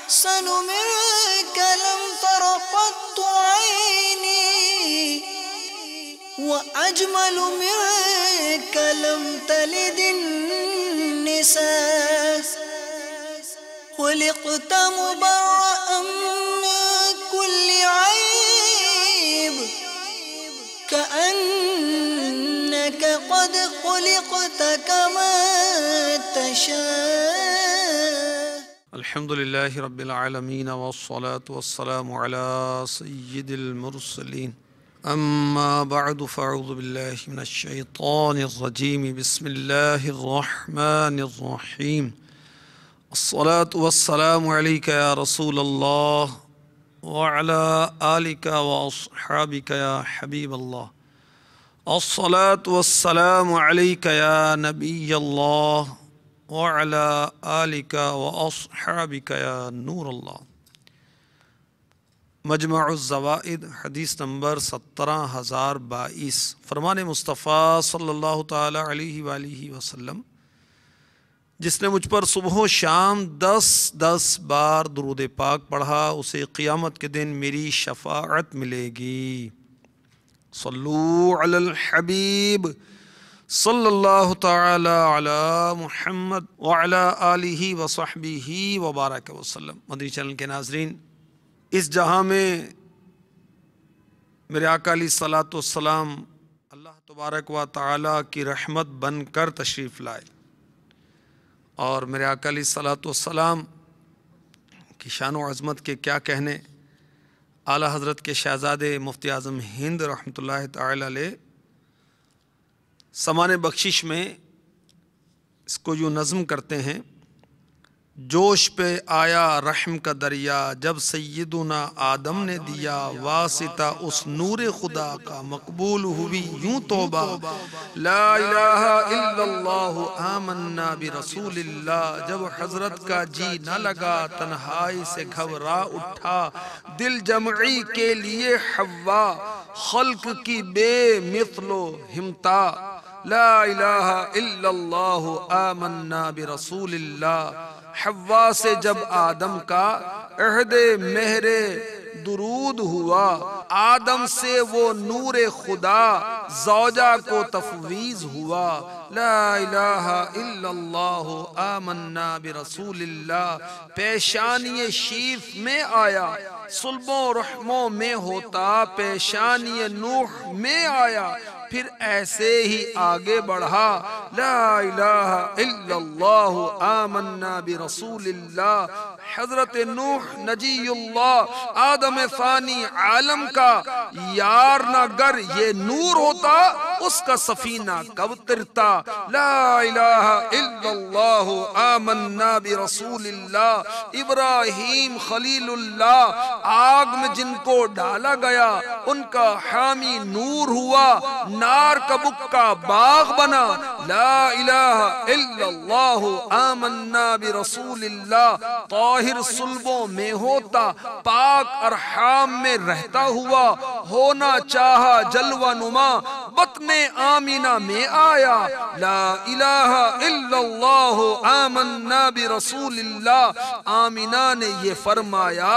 أحسن منك لم تر قط عيني وأجمل منك لم تلد النساء خلقت مبرأ من كل عيب كأنك قد خلقت كما تشاء. الحمد لله رب العالمين والصلاة والسلام على سيد المرسلين أما بعد فأعوذ بالله من الشيطان الرجيم بسم الله الرحمن الرحيم الصلاة والسلام عليك يا رسول الله وعلى آلك وأصحابك يا حبيب الله الصلاة والسلام عليك يا نبي الله وعلى آلك وأصحابك يا نور اللہ. مجمع الزوائد حدیث نمبر 17022. فرمان مصطفیٰ صلی اللہ تعالی علیہ وآلہ وسلم: جس نے مجھ پر صبح و شام 10 بار درود پاک پڑھا اسے قیامت کے دن میری شفاعت ملے گی. صلو علی الحبیب صلی اللہ تعالی علی محمد وعلی آلہ وصحبہ وبارک وسلم. مدنی چینل کے ناظرین، اس جہاں میں میرے آقا علیہ الصلاۃ والسلام اللہ تبارک و تعالی کی رحمت بن کر تشریف لائے، اور میرے آقا علیہ الصلاۃ والسلام کی شان و عظمت کے کیا کہنے. اعلیٰ حضرت کے شہزادے مفتی اعظم ہند رحمۃ اللہ تعالی علیہ سامان بخشش میں اس کو یوں نظم کرتے ہیں: جوش پہ آیا رحم کا دریا جب سیدنا آدم نے دیا واسطہ اس نور خدا کا مقبول ہوئی یوں توبہ. لا الہ الا اللہ آمنا برسول اللہ. جب حضرت کا جی نہ لگا تنہائی سے گھبرا اٹھا دل جمعی کے لیے حوا خلق کی بے مثل و ہمتا. لا الہ الا اللہ آمنا برسول اللہ. حوا سے جب آدم کا عہد مہر درود ہوا آدم سے وہ نور خدا زوجہ کو تفویض ہوا. لا الہ الا اللہ آمنا برسول اللہ. پیشانی شیف میں آیا صلبوں رحموں میں ہوتا پیشانی نوح میں آیا پھر ایسے ہی آگے بڑھا. لا الہ الا اللہ آمنا برسول اللہ. حضرت نوح نجی اللہ آدم ثانی عالم کا یار نہ گر یہ نور ہوتا اس کا سفینہ کب ترتا. لا الہ الا اللہ آمنا برسول اللہ. ابراہیم خلیل اللہ آگ میں جن کو ڈالا گیا ان کا حامی نور ہوا نار کا بکا باغ بنا. لا الہ الا اللہ آمنا برسول اللہ. طاہر صلبوں میں ہوتا پاک ارحام میں رہتا ہوا ہونا چاہا جلوہ نما بطن آمینہ میں آیا. لا الہ الا اللہ آمنا برسول اللہ. آمینہ نے یہ فرمایا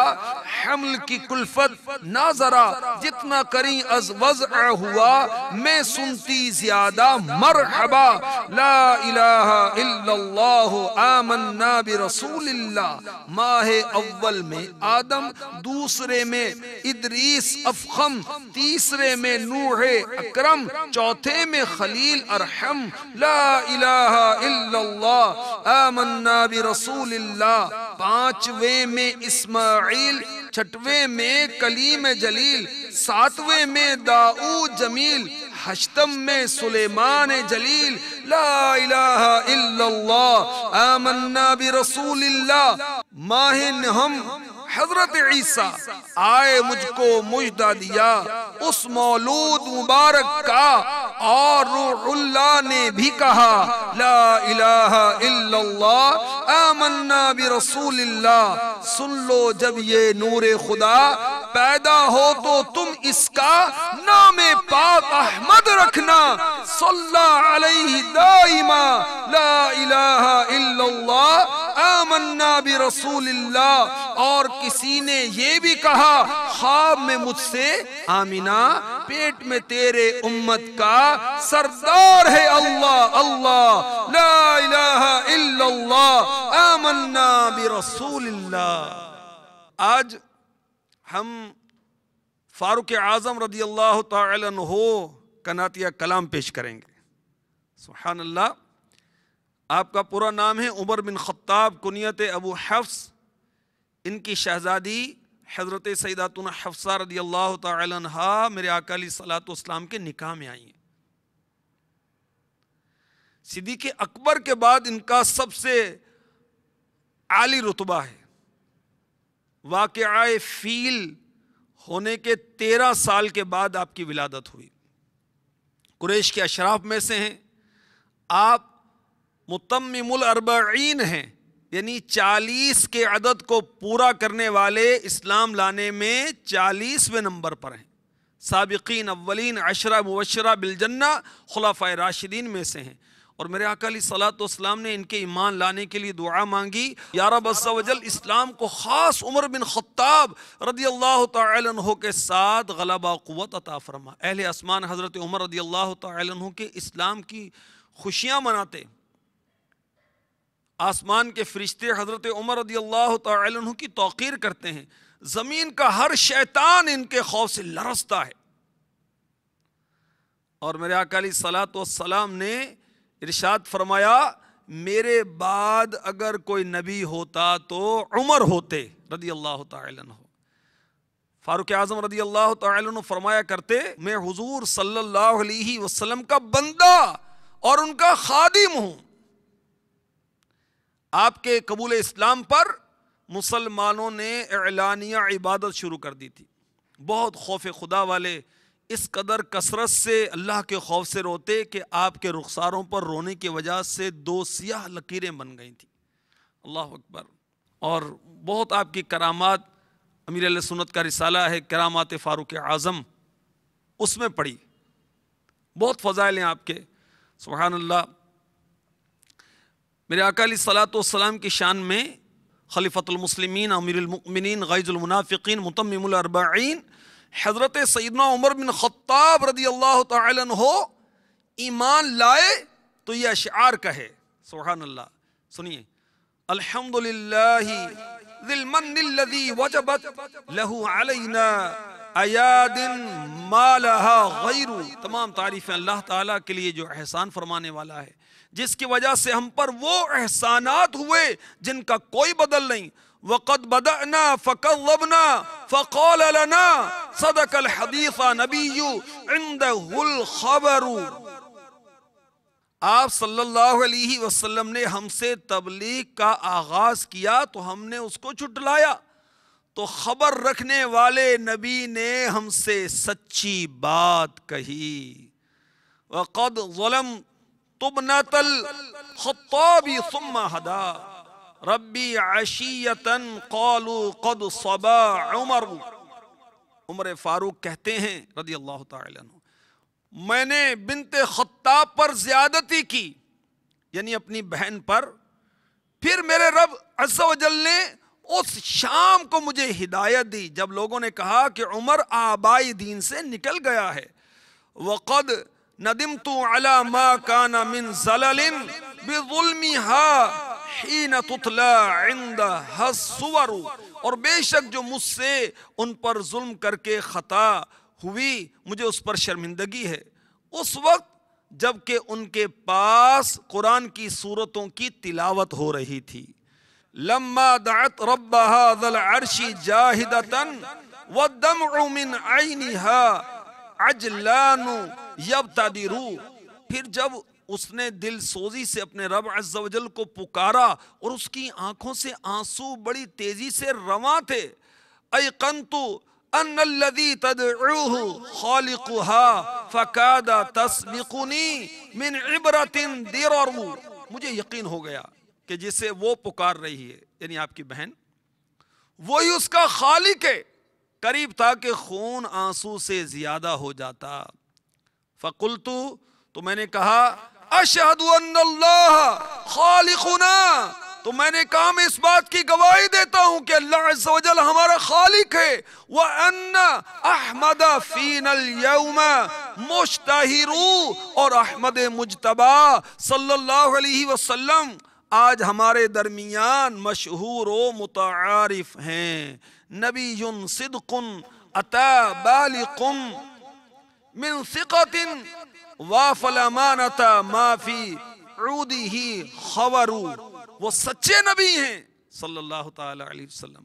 حمل کی کلفت نہ ذرا جتنا کریں از وضع ہوا میں سنتی زیادہ مرحبا. لا الہ الا اللہ آمنا برسول اللہ. ماہ اول میں آدم دوسرے میں ادریس افخم تیسرے میں نوح اکرم چوتھے میں خلیل ارحم. لا الہ الا اللہ آمنا برسول اللہ. پانچویں میں اسماعیل چھٹویں میں کلیم جلیل ساتویں میں داؤد جمیل ہشتم میں سلیمان جلیل. لا الہ الا اللہ آمنا برسول اللہ. ماہ نہم حضرت عیسیٰ آئے مجھ کو مجدہ دیا اس مولود مبارک کا اور روح اللہ نے بھی کہا. لا الہ الا اللہ آمنا برسول اللہ. سن لو جب یہ نور خدا پیدا ہو تو تم اس کا نام پاک احمد رکھنا. صلی علیہ دائما. لا الہ الا اللہ آمنا برسول اللہ، اور کسی نے یہ بھی کہا خواب میں مجھ سے، آمینہ پیٹ میں تیرے امت کا سردار ہے اللہ، اللہ لا الہ الا اللہ، آمنا برسول اللہ۔ آج ہم فاروق اعظم رضی اللہ تعالی عنہ کا نعتیہ کلام پیش کریں گے۔ سبحان اللہ۔ آپ کا پورا نام ہے عمر بن خطاب، کنیت ابو حفص، ان کی شہزادی حضرت سیداتنا حفصہ رضی اللہ تعالی عنہا میرے آقا علیہ الصلوۃ والسلام کے نکاح میں آئی ہیں۔ صدیق اکبر کے بعد ان کا سب سے عالی رتبہ ہے۔ واقعہ فیل ہونے کے 13 سال کے بعد آپ کی ولادت ہوئی۔ قریش کے اشراف میں سے ہیں، آپ متمم الاربعین ہیں، یعنی 40 کے عدد کو پورا کرنے والے، اسلام لانے میں 40ویں نمبر پر ہیں۔ سابقین اولین 10 مبشرہ بالجنہ خلفائے راشدین میں سے ہیں۔ اور میرے آقا علیہ الصلوۃ والسلام نے ان کے ایمان لانے کے لیے دعا مانگی، یا رب عز و جل اسلام کو خاص عمر بن خطاب رضی اللہ تعالی عنہ کے ساتھ غلبہ قوت عطا فرما۔ اہل آسمان حضرت عمر رضی اللہ تعالی عنہ کے اسلام کی خوشیاں مناتے، آسمان کے فرشتے حضرت عمر رضی اللہ تعالی عنہ کی توقیر کرتے ہیں، زمین کا ہر شیطان ان کے خوف سے لرزتا ہے۔ اور میرے آقا علیہ الصلوۃ والسلام نے ارشاد فرمایا، میرے بعد اگر کوئی نبی ہوتا تو عمر ہوتے رضی اللہ تعالی عنہ۔ فاروق اعظم رضی اللہ تعالی عنہ فرمایا کرتے، میں حضور صلی اللہ علیہ وسلم کا بندہ اور ان کا خادم ہوں۔ آپ کے قبول اسلام پر مسلمانوں نے اعلانیہ عبادت شروع کر دی تھی۔ بہت خوف خدا والے اس قدر کثرت سے اللہ کے خوف سے روتے کہ آپ کے رخساروں پر رونے کی وجہ سے 2 سیاہ لکیریں بن گئی تھیں۔ اللہ اکبر۔ اور بہت آپ کی کرامات، امیر اہل سنت کا رسالہ ہے کرامات فاروق اعظم، اس میں پڑھی، بہت فضائل ہیں آپ کے، سبحان اللہ۔ میرے آقا علیہ الصلوۃ والسلام کی شان میں خلیفۃ المسلمین، امیر المؤمنین، غیظ المنافقین، متمم الاربعین حضرت سیدنا عمر بن خطاب رضی اللہ تعالی عنہ ایمان لائے تو یہ اشعار کہے، سبحان اللہ۔ سنیے، الحمدللہ ذی المن الذی وجبت لہ علینا ایاد ما لہا غیر۔ تمام تعریفیں اللہ تعالیٰ کے لیے جو احسان فرمانے والا ہے، جس کی وجہ سے ہم پر وہ احسانات ہوئے جن کا کوئی بدل نہیں۔ وَقَدْ بَدَأْنَا فَكَذَّبْنَا فَقَالَ لَنَا صَدَقَ الْحَدِيثَ نَبِيُّ عِنْدَهُ الْخَبَرُ۔ آپ صلی اللہ علیہ وسلم نے ہم سے تبلیغ کا آغاز کیا تو ہم نے اس کو جھٹلایا، تو خبر رکھنے والے نبی نے ہم سے سچی بات کہی۔ وَقَدْ ظَلَمْتُ ابْنَةَ الْخَطَّابِ ثُمَّ هَدَى ربی عشیتاً قالوا قد صبا عمر۔ عمر فاروق کہتے ہیں رضی اللہ تعالی عنہ، میں نے بنت خطاب پر زیادتی کی، یعنی اپنی بہن پر، پھر میرے رب عز و جل نے اس شام کو مجھے ہدایت دی جب لوگوں نے کہا کہ عمر آبائی دین سے نکل گیا ہے۔ وقد ندمت علی ما کان من زلل بظلمها حین تتلا عندها الصور۔ اور بے شک جو مجھ سے ان پر ظلم کر کے خطا ہوئی، مجھے اس پر شرمندگی ہے، اس وقت جب کہ ان کے پاس قرآن کی سورتوں کی تلاوت ہو رہی تھی۔ لما دعت ربها ذا العرش جاہدة والدمع من عینها عجلان یبتدر۔ پھر جب اس نے دل سوزی سے اپنے رب عز و جل کو پکارا اور اس کی آنکھوں سے آنسو بڑی تیزی سے رواں تھے، ایقنت ان الذی تدعوہ خالقها فکاد تسبقنی من عبرت درر۔ مجھے یقین ہو گیا کہ جسے وہ پکار رہی ہے، یعنی آپ کی بہن، وہی اس کا خالق ہے، قریب تھا کہ خون آنسو سے زیادہ ہو جاتا۔ فقلت، تو میں نے کہا، اشہد ان اللہ خالقنا، تو میں نے کہا میں اس بات کی گواہی دیتا ہوں کہ اللہ عز و جل ہمارا خالق ہے وَأَنَّ أَحْمَدَ فِينَ الْيَوْمَ مُشْتَهِرُ، اور احمد مجتبی صلی اللہ علیہ وسلم آج ہمارے درمیان مشہور و متعارف ہیں. نبی صدق اتا بالغ من ثقت وافل امانت ما فی عودہ خبر، وہ سچے نبی ہیں صلی اللہ تعالی علیہ وسلم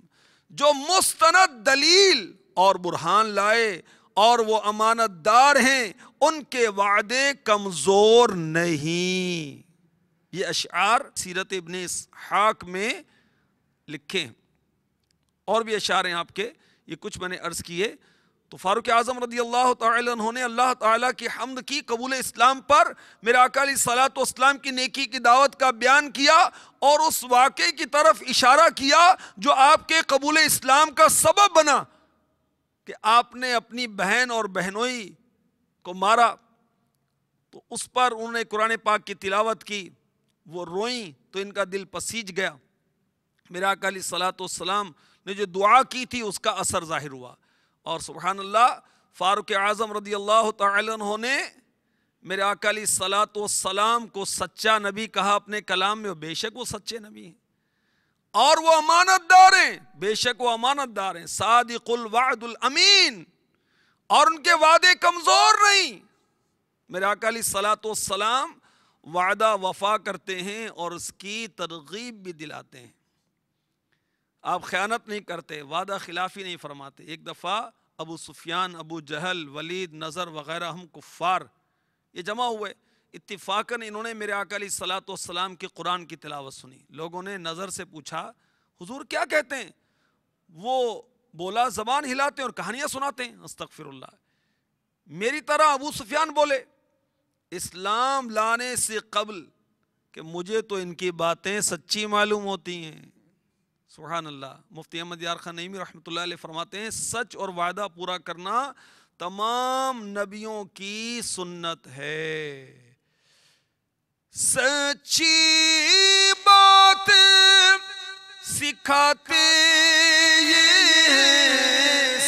جو مستند دلیل اور برہان لائے، اور وہ امانت دار ہیں، ان کے وعدے کمزور نہیں. یہ اشعار سیرت ابن اسحاق میں لکھے ہیں، اور بھی اشعار ہیں آپ کے، یہ کچھ میں نے عرض کیے. تو فاروق اعظم رضی اللہ تعالی عنہ نے اللہ تعالیٰ کی حمد کی قبول اسلام پر، میرے آقا علیہ الصلوۃ والسلام کی نیکی کی دعوت کا بیان کیا، اور اس واقعے کی طرف اشارہ کیا جو آپ کے قبول اسلام کا سبب بنا کہ آپ نے اپنی بہن اور بہنوئی کو مارا. تو اس پر انہوں نے قرآن پاک کی تلاوت کی، وہ روئیں تو ان کا دل پسیج گیا. میرے آقا علیہ الصلوۃ والسلام نے جو دعا کی تھی اس کا اثر ظاہر ہوا. اور سبحان اللہ، فاروق اعظم رضی اللہ تعالی عنہ نے میرے آقا علیہ الصلوۃ والسلام کو سچا نبی کہا اپنے کلام میں، اور بے شک وہ سچے نبی ہیں اور وہ امانت دار ہیں، بے شک وہ امانت دار ہیں. صادق الوعد الامین، اور ان کے وعدے کمزور نہیں. میرے آقا علیہ الصلوۃ والسلام وعدہ وفا کرتے ہیں اور اس کی ترغیب بھی دلاتے ہیں. آپ خیانت نہیں کرتے، وعدہ خلافی نہیں فرماتے. ایک دفعہ ابو سفیان، ابو جہل، ولید، نضر وغیرہ ہم کفار یہ جمع ہوئے. اتفاقاً انہوں نے میرے آقا علیہ الصلوۃ والسلام کی قرآن کی تلاوت سنی. لوگوں نے نظر سے پوچھا حضور کیا کہتے ہیں؟ وہ بولا زبان ہلاتے ہیں اور کہانیاں سناتے ہیں. استغفر اللہ. میری طرح ابو سفیان بولے اسلام لانے سے قبل کہ مجھے تو ان کی باتیں سچی معلوم ہوتی ہیں. سبحان اللہ. مفتی احمد یار خان نعیمی رحمۃ اللہ علیہ فرماتے ہیں سچ اور وعدہ پورا کرنا تمام نبیوں کی سنت ہے. سچی بات سکھاتے یہ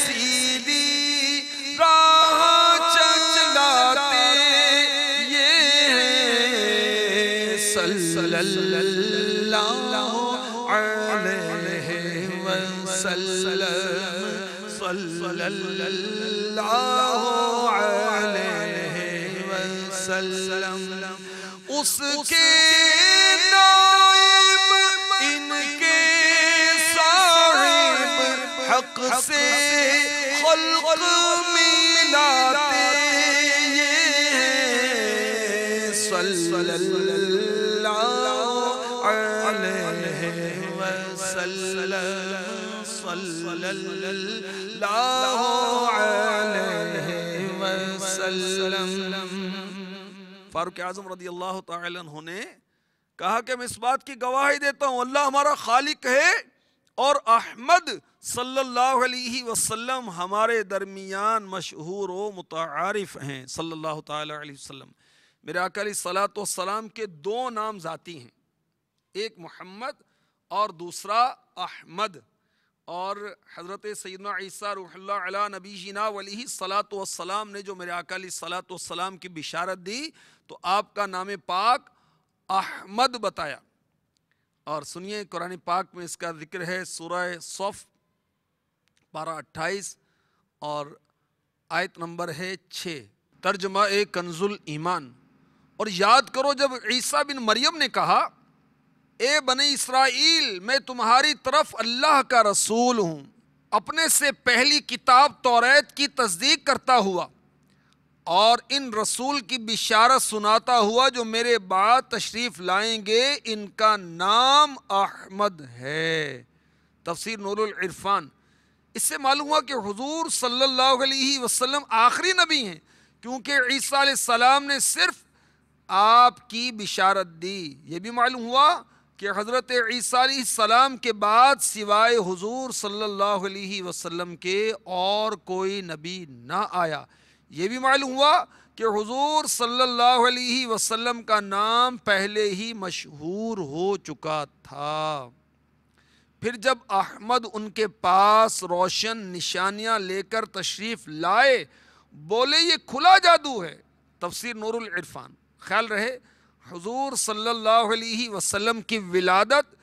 سیدھی راہ چلاتے یہ صلی اللہ علیہ وسلم، صلی اللہ علیہ وسلم. اس کے نائب ان کے صاحب حق سے خلق ملاتے یہ صلی اللہ علیہ وسلم، صلی اللہ علیہ وسلم. فاروق اعظم رضی اللہ تعالی عنہ نے کہا کہ میں اس بات کی گواہی دیتا ہوں اللہ ہمارا خالق ہے اور احمد صلی اللہ علیہ وسلم ہمارے درمیان مشہور و متعارف ہیں صلی اللہ تعالی علیہ وسلم. میرے آقا علیہ الصلوۃ والسلام کے دو نام ذاتی ہیں، ایک محمد اور دوسرا احمد. اور حضرت سیدنا عیسیٰ روح اللہ علی نبی جینا علیہ الصلوۃ والسلام نے جو میرے آقا علیہ الصلوۃ والسلام کی بشارت دی تو آپ کا نام پاک احمد بتایا. اور سنیے قرآن پاک میں اس کا ذکر ہے سورہ صف پارہ 28 اور آیت نمبر ہے 6. ترجمہ کنز الایمان. اور یاد کرو جب عیسیٰ بن مریم نے کہا اے بنی اسرائیل میں تمہاری طرف اللہ کا رسول ہوں، اپنے سے پہلی کتاب توریت کی تصدیق کرتا ہوا اور ان رسول کی بشارت سناتا ہوا جو میرے بعد تشریف لائیں گے، ان کا نام احمد ہے. تفسیر نور العرفان. اس سے معلوم ہوا کہ حضور صلی اللہ علیہ وسلم آخری نبی ہیں کیونکہ عیسیٰ علیہ السلام نے صرف آپ کی بشارت دی. یہ بھی معلوم ہوا کہ حضرت عیسیٰ علیہ السلام کے بعد سوائے حضور صلی اللہ علیہ وسلم کے اور کوئی نبی نہ آیا. یہ بھی معلوم ہوا کہ حضور صلی اللہ علیہ وسلم کا نام پہلے ہی مشہور ہو چکا تھا۔ پھر جب احمد ان کے پاس روشن نشانیاں لے کر تشریف لائے، بولے یہ کھلا جادو ہے۔ تفسیر نور العرفان۔ خیال رہے حضور صلی اللہ علیہ وسلم کی ولادت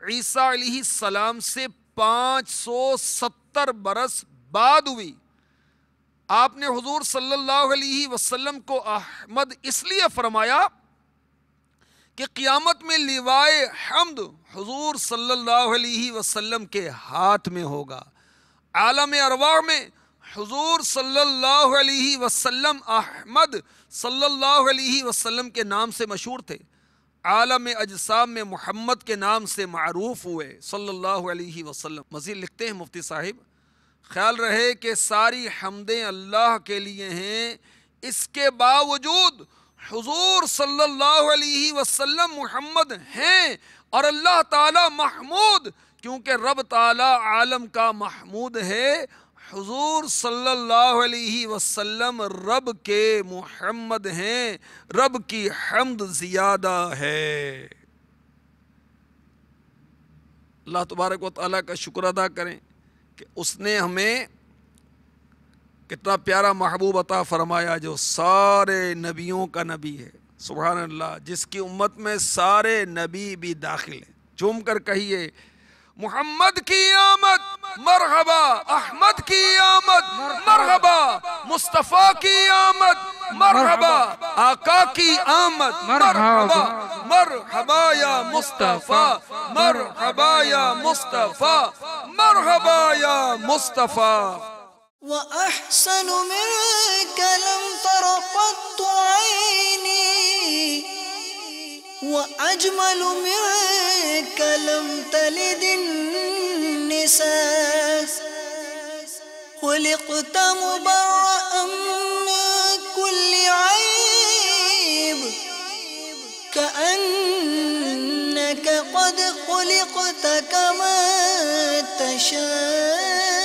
عیسیٰ علیہ السلام سے 570 برس بعد ہوئی۔ آپ نے حضور صلی اللہ علیہ وسلم کو احمد اس لیے فرمایا کہ قیامت میں لیوائے حمد حضور صلی اللہ علیہ وسلم کے ہاتھ میں ہوگا۔ عالم ارواح میں حضور صلی اللہ علیہ وسلم احمد صلی اللہ علیہ وسلم کے نام سے مشہور تھے، عالم اجسام میں محمد کے نام سے معروف ہوئے صلی اللہ علیہ وسلم۔ مزید لکھتے ہیں مفتی صاحب، خیال رہے کہ ساری حمدیں اللہ کے لیے ہیں، اس کے باوجود حضور صلی اللہ علیہ وسلم محمد ہیں اور اللہ تعالی محمود، کیونکہ رب تعالی عالم کا محمود ہے۔ حضور صلی اللہ علیہ وسلم رب کے محمد ہیں، رب کی حمد زیادہ ہے۔ اللہ تبارک و تعالیٰ کا شکر ادا کریں کہ اس نے ہمیں کتنا پیارا محبوب عطا فرمایا جو سارے نبیوں کا نبی ہے۔ سبحان اللہ، جس کی امت میں سارے نبی بھی داخل ہیں۔ جھوم کر کہیے محمد کی آمد مرحبا، احمد کی آمد مرحبا، مصطفیٰ کی آمد مرحبا، آقا کی آمد مرحبا، مرحبا یا مصطفیٰ، مرحبا یا مصطفیٰ، مرحبا یا مصطفیٰ۔ وأحسن منك لم تر قط عيني، وأجمل منك لم تلد النساء، خلقت مبرأ من كل عيب، كأنك قد خلقت كما تشاء،